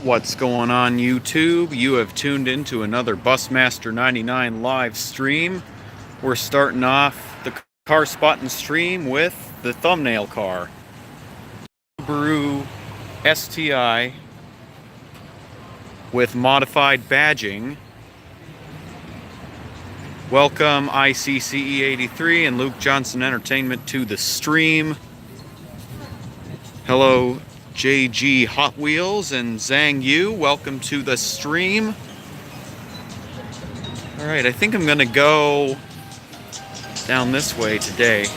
What's going on, YouTube? You have tuned into another Busmaster 99 live stream. We're starting off the car spotting stream with the thumbnail car, Subaru STI with modified badging. Welcome ICCE83 and Luke Johnson Entertainment to the stream. Hello JG Hot Wheels and Zhang Yu, welcome to the stream. Alright, I think I'm gonna go down this way today.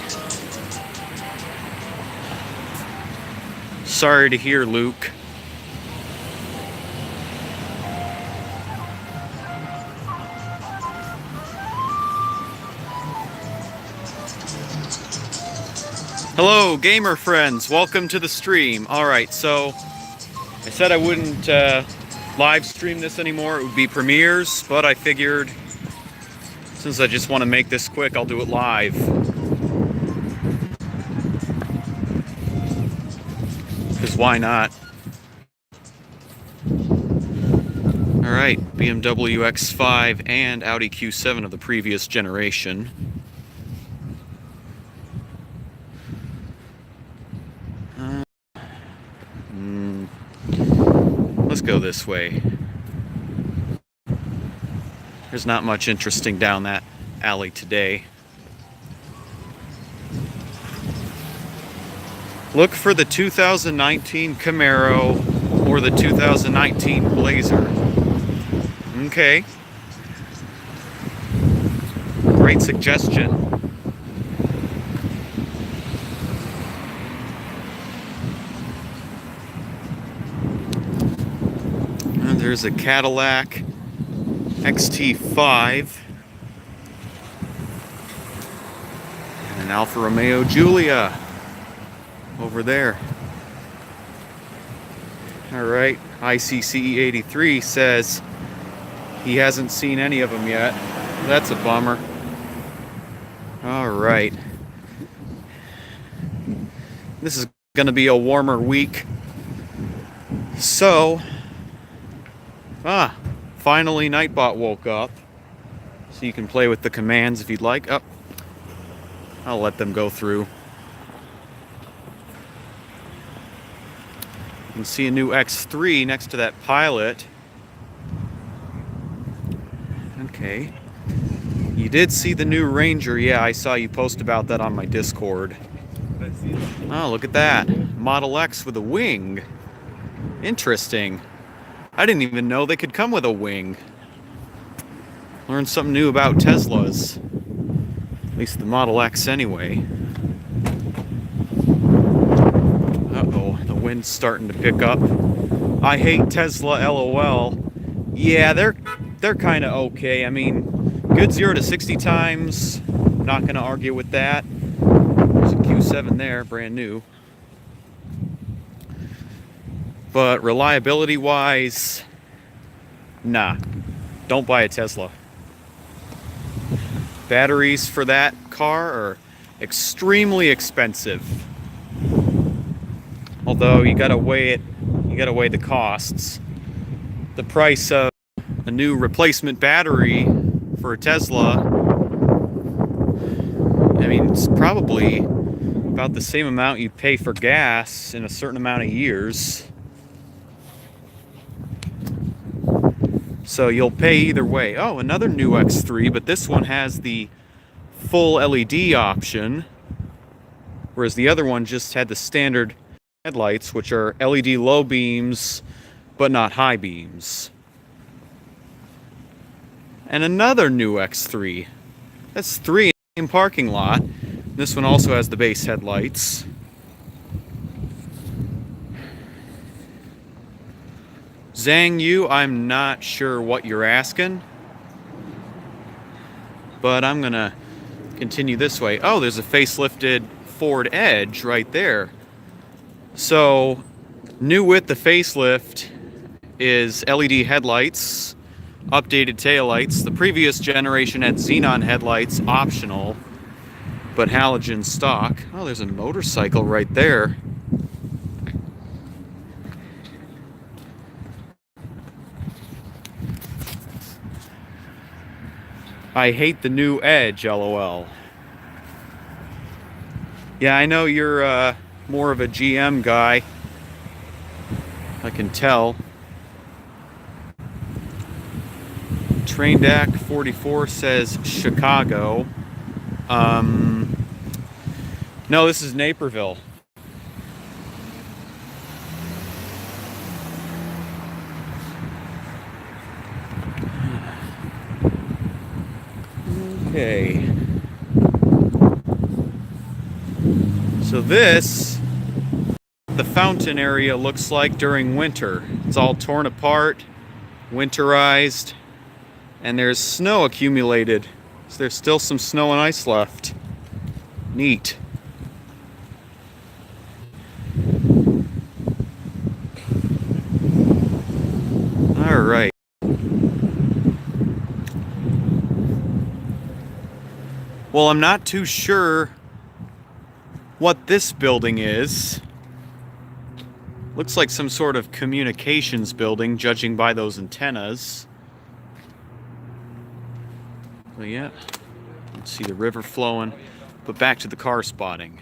Sorry to hear, Luke. Hello, gamer friends. Welcome to the stream. Alright, so I said I wouldn't live stream this anymore. It would be premieres, but I figured since I just want to make this quick, I'll do it live. Because why not? Alright, BMW X5 and Audi Q7 of the previous generation. Let's go this way. There's not much interesting down that alley today. Look for the 2019 Camaro or the 2019 Blazer. Okay. Great suggestion. There's a Cadillac XT5 and an Alfa Romeo Giulia over there. Alright, ICCE83 says he hasn't seen any of them yet. That's a bummer. Alright. This is going to be a warmer week. So finally Nightbot woke up. So you can play with the commands if you'd like. Oh, I'll let them go through. You can see a new X3 next to that Pilot. Okay. You did see the new Ranger. Yeah, I saw you post about that on my Discord. Oh, look at that. Model X with a wing. Interesting. I didn't even know they could come with a wing. Learned something new about Teslas. At least the Model X anyway. Uh-oh, the wind's starting to pick up. I hate Tesla, LOL. Yeah, they're kind of okay. I mean, good 0 to 60 times. Not going to argue with that. There's a Q7 there, brand new. But reliability-wise, nah, don't buy a Tesla. Batteries for that car are extremely expensive. Although you gotta weigh the costs. The price of a new replacement battery for a Tesla, I mean, it's probably about the same amount you pay for gas in a certain amount of years. So you'll pay either way. Oh, another new X3, but this one has the full LED option, whereas the other one just had the standard headlights, which are LED low beams, but not high beams. And another new X3. That's 3 in the parking lot. This one also has the base headlights. Zhang Yu, I'm not sure what you're asking, but I'm gonna continue this way. Oh, there's a facelifted Ford Edge right there. So, new with the facelift is LED headlights, updated taillights. The previous generation had xenon headlights, optional, but halogen stock. Oh, there's a motorcycle right there. I hate the new Edge, LOL. Yeah, I know you're more of a GM guy. I can tell. Traindac 44 says Chicago. No, this is Naperville. Okay. So this, the fountain area looks like during winter. It's all torn apart, winterized, and there's snow accumulated. So there's still some snow and ice left. Neat. All right. Well, I'm not too sure what this building is. Looks like some sort of communications building, judging by those antennas. So yeah, let's see the river flowing. But back to the car spotting.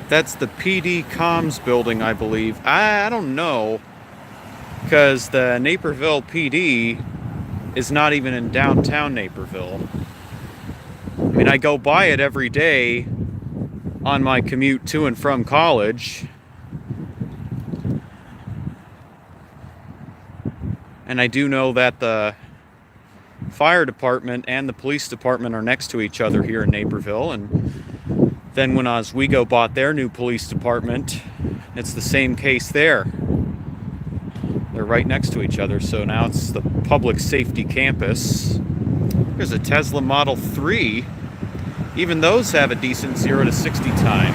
That's the PD comms building, I believe. I don't know, because the Naperville PD is not even in downtown Naperville. I mean, I go by it every day on my commute to and from college. And I do know that the fire department and the police department are next to each other here in Naperville. And then when Oswego bought their new police department, it's the same case there. They're right next to each other, so now it's the public safety campus. There's a Tesla Model 3. Even those have a decent 0 to 60 time.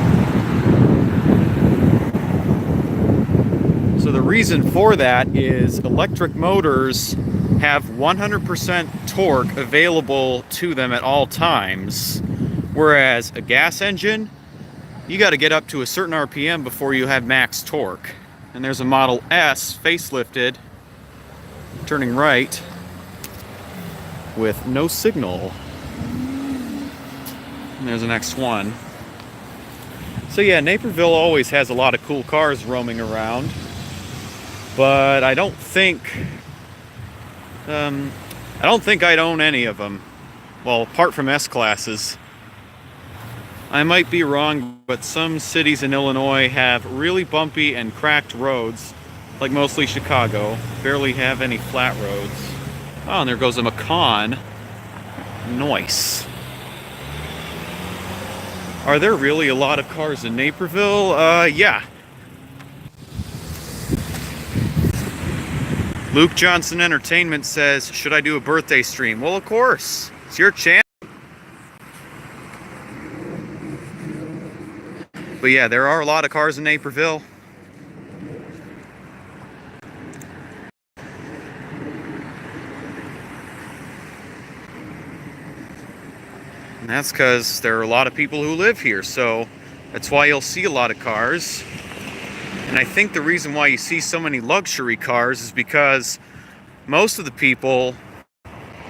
So the reason for that is electric motors have 100% torque available to them at all times. Whereas a gas engine, you got to get up to a certain RPM before you have max torque. And there's a Model S facelifted, turning right, with no signal. And there's the next one. So yeah, Naperville always has a lot of cool cars roaming around. But I don't think I'd own any of them. Well, apart from S-classes. I might be wrong, but some cities in Illinois have really bumpy and cracked roads, like mostly Chicago. Barely have any flat roads. Oh, and there goes a Macan. Nice. Are there really a lot of cars in Naperville? Yeah. Luke Johnson Entertainment says, should I do a birthday stream? Well, of course. It's your chance. But yeah, there are a lot of cars in Naperville. And that's because there are a lot of people who live here, so that's why you'll see a lot of cars. And I think the reason why you see so many luxury cars is because most of the people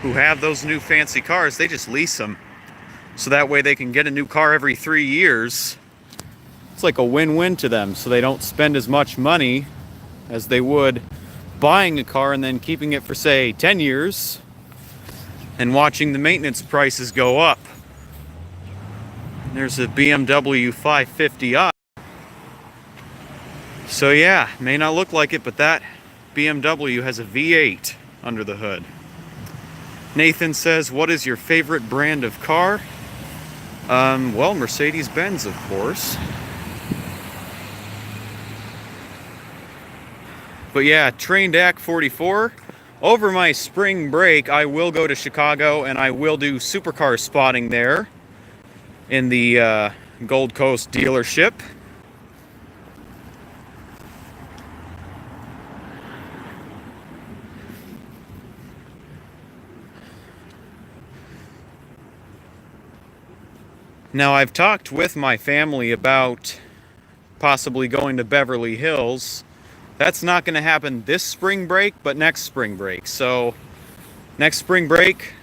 who have those new fancy cars, they just lease them. So that way they can get a new car every 3 years. It's like a win-win to them, so they don't spend as much money as they would buying a car and then keeping it for, say, 10 years and watching the maintenance prices go up. There's a BMW 550i. So yeah, may not look like it, but that BMW has a V8 under the hood. Nathan says, what is your favorite brand of car? Well, Mercedes-Benz, of course. But yeah, Traindac 44. Over my spring break, I will go to Chicago and I will do supercar spotting there in the Gold Coast dealership. Now, I've talked with my family about possibly going to Beverly Hills. That's not going to happen this spring break, but next spring break. So, next spring break,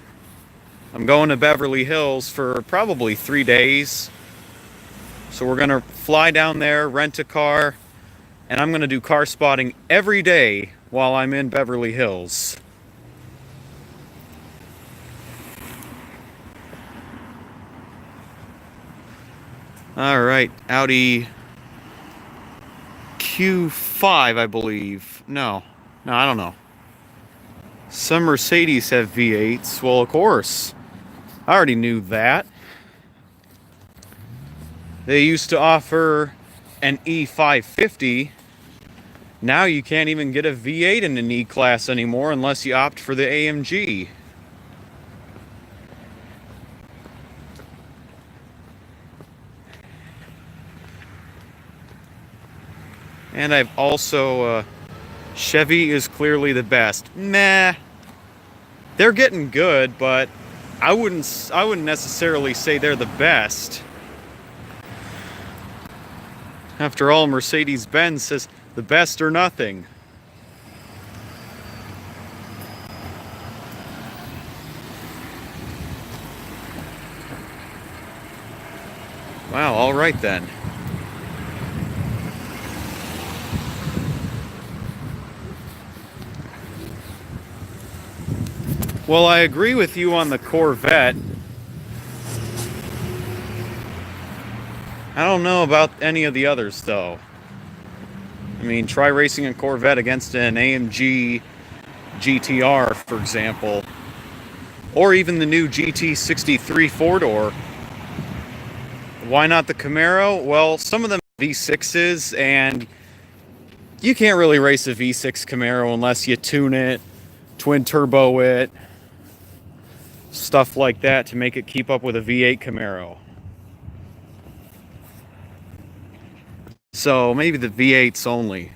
I'm going to Beverly Hills for probably 3 days. So we're going to fly down there, rent a car, and I'm going to do car spotting every day while I'm in Beverly Hills. All right, Audi Q5, I believe. No, I don't know. Some Mercedes have V8s. Well, of course. I already knew that. They used to offer an E550. Now you can't even get a V8 in an E-Class anymore unless you opt for the AMG. And I've also, Chevy is clearly the best. Meh. They're getting good, but I wouldn't necessarily say they're the best. After all, Mercedes-Benz says the best or nothing. Wow, all right then. Well, I agree with you on the Corvette. I don't know about any of the others, though. I mean, try racing a Corvette against an AMG GTR, for example. Or even the new GT63 four-door. Why not the Camaro? Well, some of them are V6s, and you can't really race a V6 Camaro unless you tune it, twin turbo it, stuff like that to make it keep up with a V8 Camaro. So maybe the V8s only.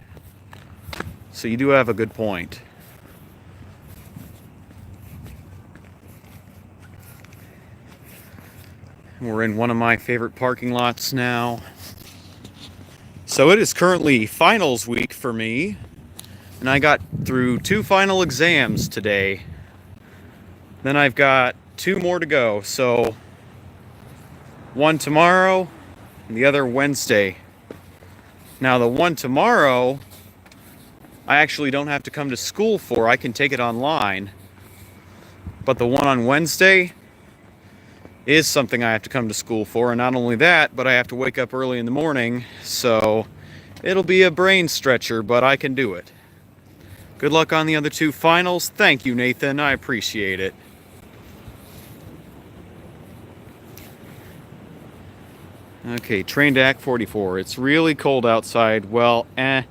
So you do have a good point. We're in one of my favorite parking lots now. So it is currently finals week for me, and I got through 2 final exams today. Then I've got 2 more to go, so one tomorrow and the other Wednesday. Now the one tomorrow, I actually don't have to come to school for. I can take it online. But the one on Wednesday is something I have to come to school for. And not only that, but I have to wake up early in the morning. So it'll be a brain stretcher, but I can do it. Good luck on the other 2 finals. Thank you, Nathan. I appreciate it. Okay, train to Act 44. It's really cold outside. Well, it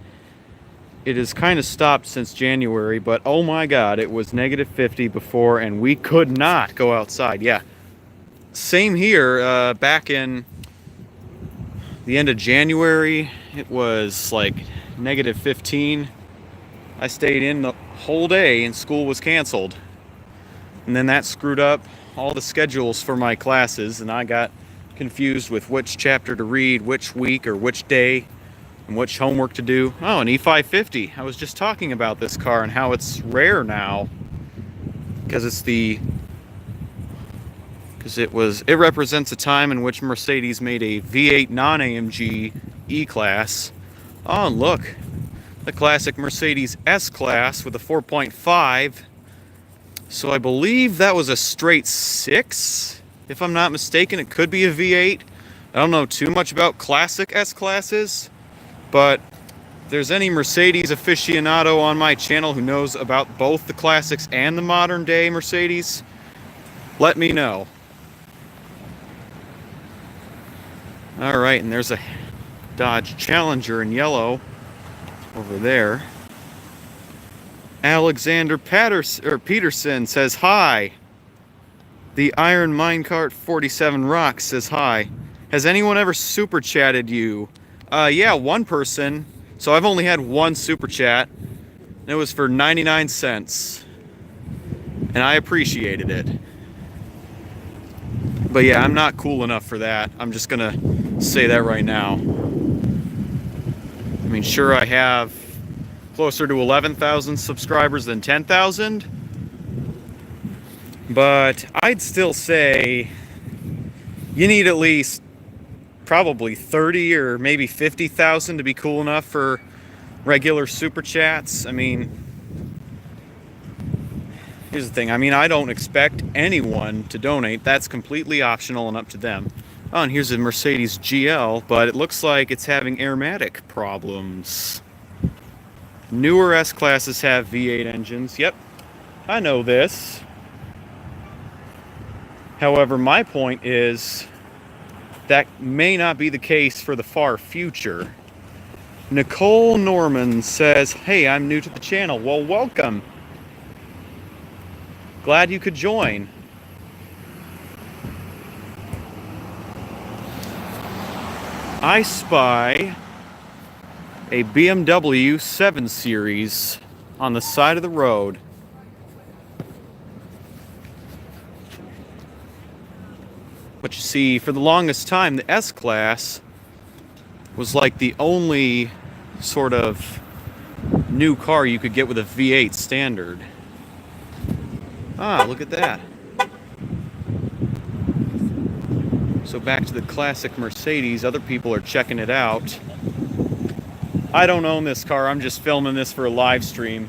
has kind of stopped since January, but oh my god, it was negative 50 before, and we could not go outside. Yeah, same here. Back in the end of January, it was like negative 15. I stayed in the whole day, and school was canceled. And then that screwed up all the schedules for my classes, and I got confused with which chapter to read, which week or which day, and which homework to do. Oh, an E550. I was just talking about this car and how it's rare now because it represents a time in which Mercedes made a V8 non-AMG E-Class. Oh, and look, the classic Mercedes S-Class with a 4.5. So I believe that was a straight 6. If I'm not mistaken, it could be a V8. I don't know too much about classic S-Classes, but if there's any Mercedes aficionado on my channel who knows about both the classics and the modern day Mercedes, let me know. Alright, and there's a Dodge Challenger in yellow over there. Alexander Peterson says hi. The Iron Minecart 47 Rocks says hi. Has anyone ever super chatted you? Yeah, one person. So I've only had one super chat. And it was for 99 cents. And I appreciated it. But yeah, I'm not cool enough for that. I'm just gonna say that right now. I mean, sure, I have closer to 11,000 subscribers than 10,000, but I'd still say you need at least probably 30 or maybe 50,000 to be cool enough for regular super chats. I mean, here's the thing. I mean, I don't expect anyone to donate. That's completely optional and up to them. Oh, and here's a Mercedes GL, but it looks like it's having aromatic problems. Newer S-Classes have V8 engines. Yep, I know this. However, my point is that may not be the case for the far future. Nicole Norman says, hey, I'm new to the channel. Well, welcome. Glad you could join. I spy a BMW 7 Series on the side of the road. But you see, for the longest time, the S-Class was like the only sort of new car you could get with a V8 standard. Ah, look at that. So back to the classic Mercedes. Other people are checking it out. I don't own this car. I'm just filming this for a live stream.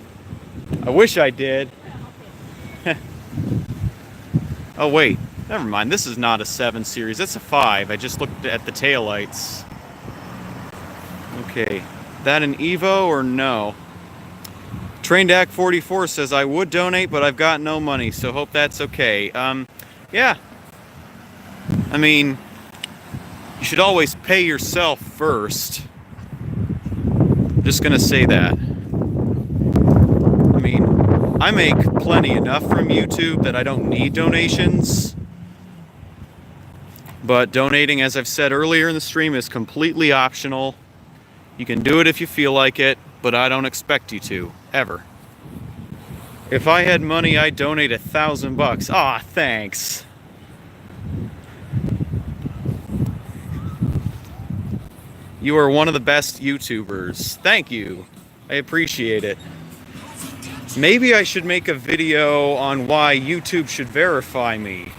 I wish I did. Oh, wait. Never mind. This is not a 7 Series. It's a 5. I just looked at the taillights. Okay. That an Evo or no? Traindac 44 says, I would donate, but I've got no money, so hope that's okay. Yeah. I mean, you should always pay yourself first. Just gonna say that. I mean, I make plenty enough from YouTube that I don't need donations. But donating, as I've said earlier in the stream, is completely optional. You can do it if you feel like it, but I don't expect you to, ever. If I had money, I'd donate $1,000. Aw, thanks. You are one of the best YouTubers. Thank you. I appreciate it. Maybe I should make a video on why YouTube should verify me.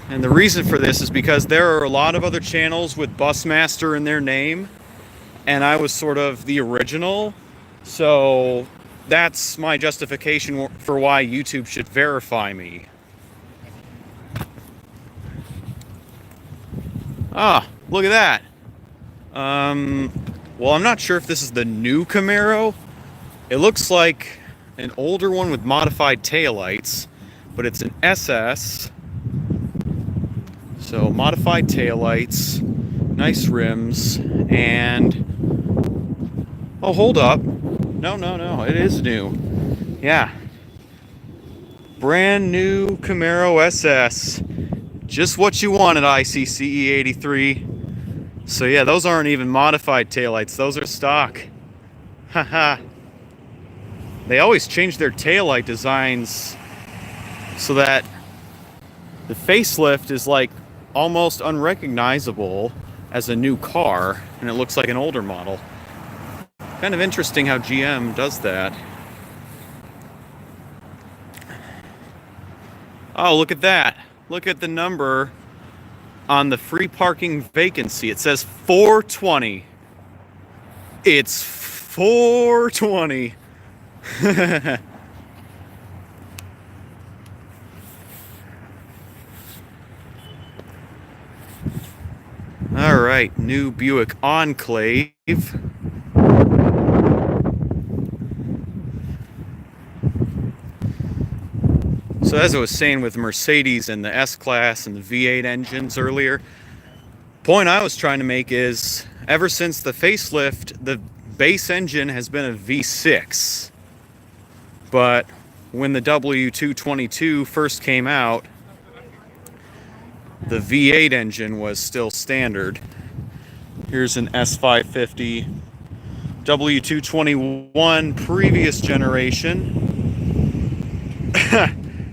And the reason for this is because there are a lot of other channels with Busmaster in their name, and I was sort of the original. So that's my justification for why YouTube should verify me. Ah, look at that. Well, I'm not sure if this is the new Camaro. It looks like an older one with modified taillights, but it's an SS. So modified taillights, nice rims, and oh, hold up. No, it is new. Yeah. Brand new Camaro SS. Just what you want at ICCE 83. So yeah, those aren't even modified taillights. Those are stock. Haha. They always change their taillight designs so that the facelift is like almost unrecognizable as a new car, and it looks like an older model. Kind of interesting how GM does that. Oh, look at that. Look at the number on the free parking vacancy. It says 420. It's 420. All right, new Buick Enclave. So as I was saying with Mercedes and the S-Class and the V8 engines earlier, point I was trying to make is ever since the facelift, the base engine has been a V6. But when the W222 first came out, the V8 engine was still standard. Here's an S550 W221 previous generation.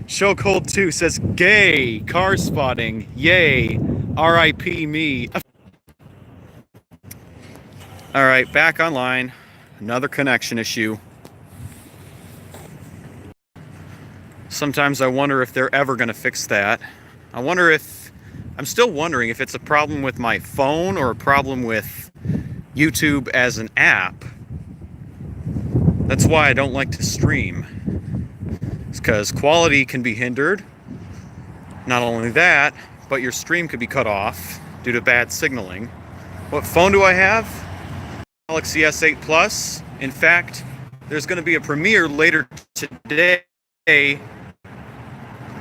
Show Cold 2 says, gay, car spotting, yay, RIP me. Alright, back online. Another connection issue. Sometimes I wonder if they're ever going to fix that. I'm still wondering if it's a problem with my phone or a problem with YouTube as an app. That's why I don't like to stream. It's because quality can be hindered. Not only that, but your stream could be cut off due to bad signaling. What phone do I have? Galaxy S8 Plus. In fact, there's going to be a premiere later today.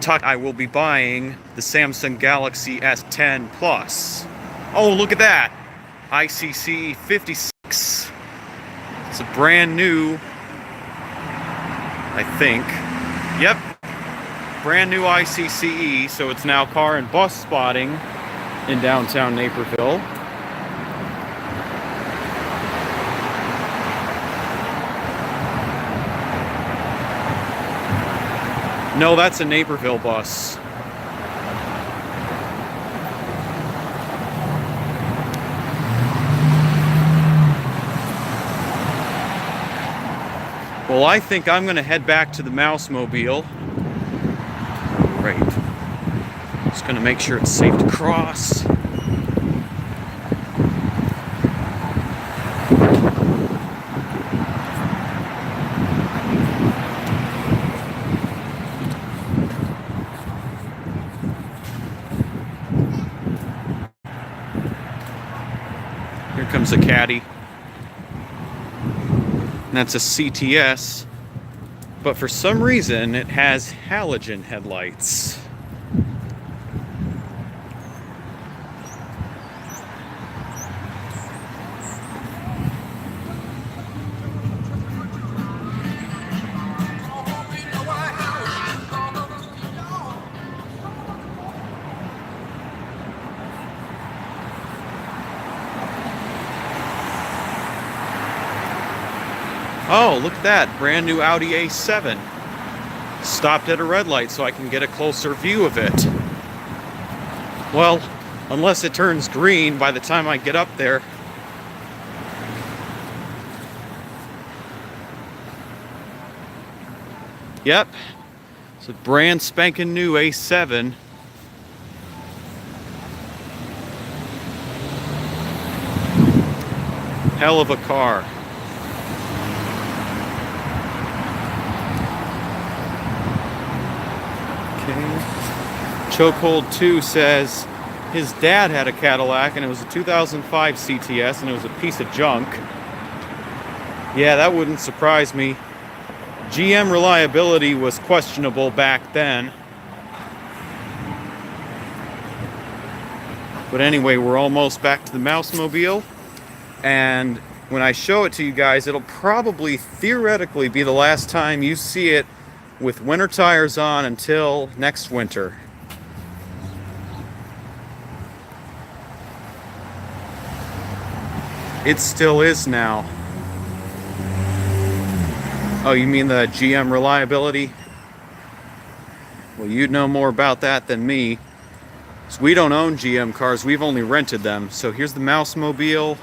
I will be buying the Samsung Galaxy S10 Plus. Oh, look at that! ICC 56. It's a brand new, I think. Yep. Brand new ICCE, so it's now car and bus spotting in downtown Naperville. No, that's a Naperville bus. Well, I think I'm going to head back to the Mousemobile. Right. Just going to make sure it's safe to cross. Here comes a caddy. And that's a CTS, but for some reason it has halogen headlights. Oh, look at that, brand new Audi A7. Stopped at a red light so I can get a closer view of it. Well, unless it turns green by the time I get up there. Yep, it's a brand spanking new A7. Hell of a car. Chokehold 2 says his dad had a Cadillac and it was a 2005 CTS and it was a piece of junk. Yeah, that wouldn't surprise me. GM reliability was questionable back then. But anyway, we're almost back to the Mousemobile. And when I show it to you guys, it'll probably theoretically be the last time you see it with winter tires on until next winter. It still is now. Oh, you mean the GM reliability? Well, you'd know more about that than me. So we don't own GM cars, we've only rented them. So here's the Mousemobile.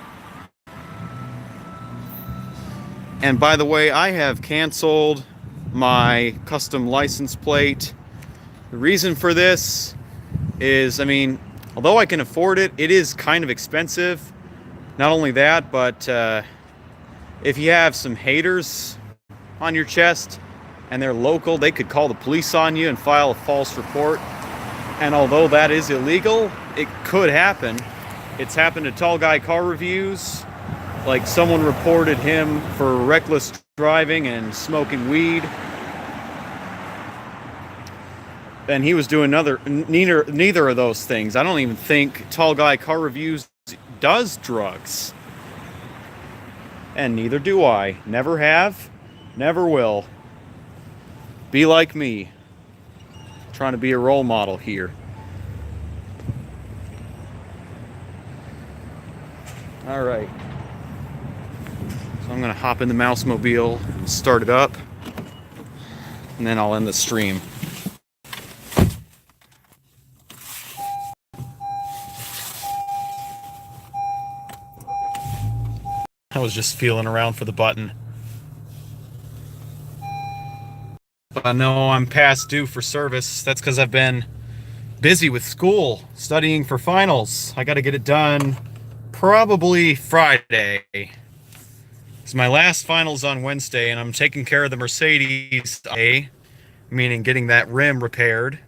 And by the way, I have canceled my custom license plate. The reason for this is, I mean, although I can afford it, it is kind of expensive. Not only that, but if you have some haters on your chest and they're local, they could call the police on you and file a false report. And although that is illegal, it could happen. It's happened to Tall Guy Car Reviews. Like, someone reported him for reckless driving and smoking weed. And he was doing neither of those things. I don't even think Tall Guy Car Reviews does drugs. And neither do I. Never have, never will. Be like me. Trying to be a role model here. All right. So I'm going to hop in the Mousemobile, start it up, and then I'll end the stream. was just feeling around for the button. But I know I'm past due for service. That's because I've been busy with school, studying for finals. I got to get it done probably Friday. It's my last finals on Wednesday, and I'm taking care of the Mercedes today, meaning getting that rim repaired.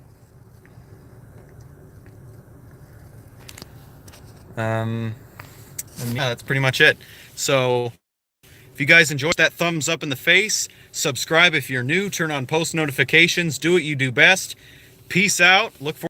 And yeah, that's pretty much it. So if you guys enjoyed that, thumbs up in the face, subscribe if you're new, turn on post notifications, do what you do best. Peace out. Look forward